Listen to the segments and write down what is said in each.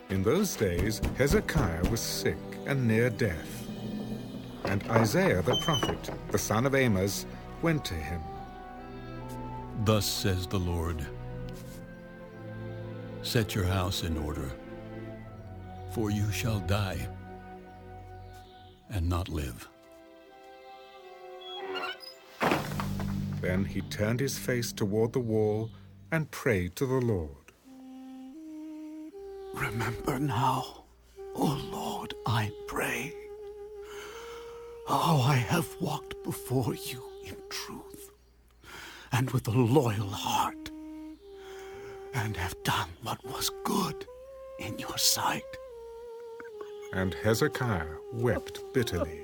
In those days, Hezekiah was sick and near death. And Isaiah the prophet, the son of Amoz, went to him. Thus says the Lord, set your house in order, for you shall die and not live. Then he turned his face toward the wall and prayed to the Lord. Remember now, O Lord, I pray, how I have walked before you in truth and with a loyal heart, and have done what was good in your sight. And Hezekiah wept bitterly.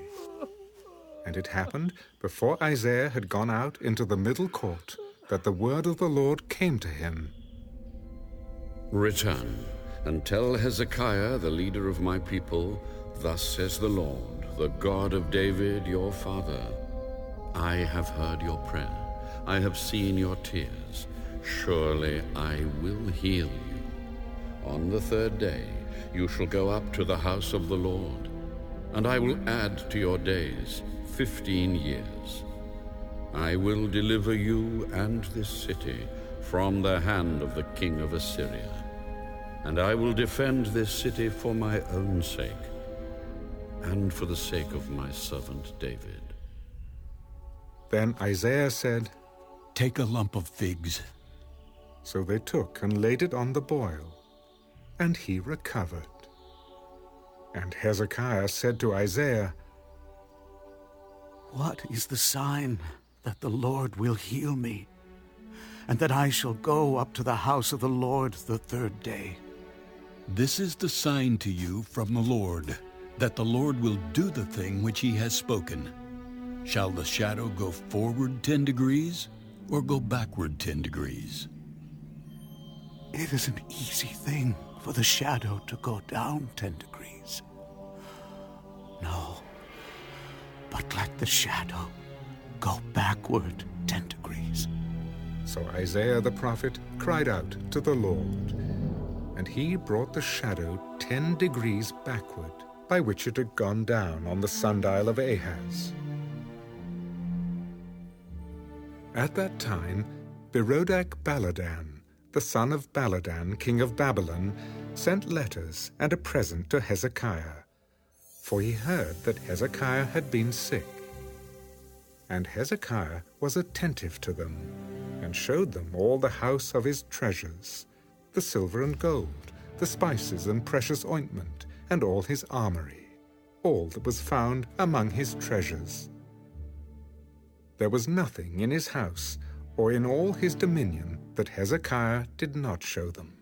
And it happened, before Isaiah had gone out into the middle court, that the word of the Lord came to him. Return, and tell Hezekiah, the leader of my people, thus says the Lord, the God of David your father, I have heard your prayer, I have seen your tears. Surely I will heal you. On the third day you shall go up to the house of the Lord, and I will add to your days 15 years. I will deliver you and this city from the hand of the king of Assyria, and I will defend this city for my own sake, and for the sake of my servant David. Then Isaiah said, Take a lump of figs. So they took and laid it on the boil, and he recovered. And Hezekiah said to Isaiah, What is the sign that the Lord will heal me, and that I shall go up to the house of the Lord the third day? This is the sign to you from the Lord, that the Lord will do the thing which he has spoken. Shall the shadow go forward 10 degrees, or go backward 10 degrees? It is an easy thing for the shadow to go down 10 degrees. No, but let the shadow go backward 10 degrees. So Isaiah the prophet cried out to the Lord, and he brought the shadow 10 degrees backward, by which it had gone down on the sundial of Ahaz. At that time, Berodach-Baladan, the son of Baladan, king of Babylon, sent letters and a present to Hezekiah, for he heard that Hezekiah had been sick. And Hezekiah was attentive to them, and showed them all the house of his treasures, the silver and gold, the spices and precious ointment, and all his armory, all that was found among his treasures. There was nothing in his house or in all his dominion that Hezekiah did not show them.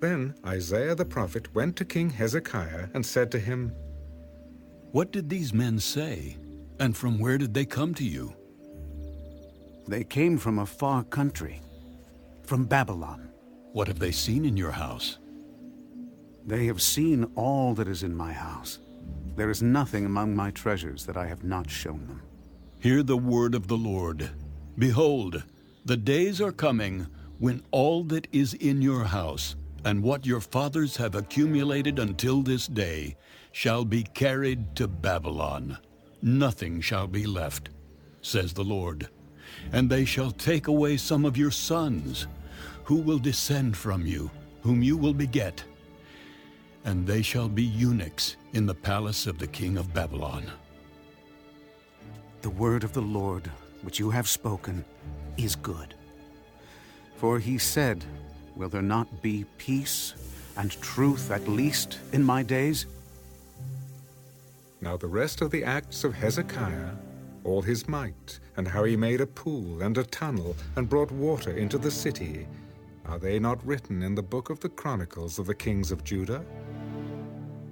Then Isaiah the prophet went to King Hezekiah and said to him, What did these men say, and from where did they come to you? They came from a far country, from Babylon. What have they seen in your house? They have seen all that is in my house. There is nothing among my treasures that I have not shown them. Hear the word of the Lord. Behold, the days are coming when all that is in your house, and what your fathers have accumulated until this day, shall be carried to Babylon. Nothing shall be left, says the Lord. And they shall take away some of your sons, who will descend from you, whom you will beget, and they shall be eunuchs in the palace of the king of Babylon. The word of the Lord, which you have spoken, is good. For he said, Will there not be peace and truth at least in my days? Now the rest of the acts of Hezekiah, all his might, and how he made a pool and a tunnel, and brought water into the city, are they not written in the book of the Chronicles of the kings of Judah?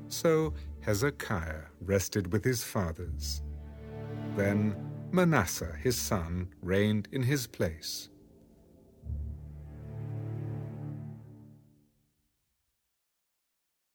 So Hezekiah rested with his fathers. Then Manasseh his son reigned in his place.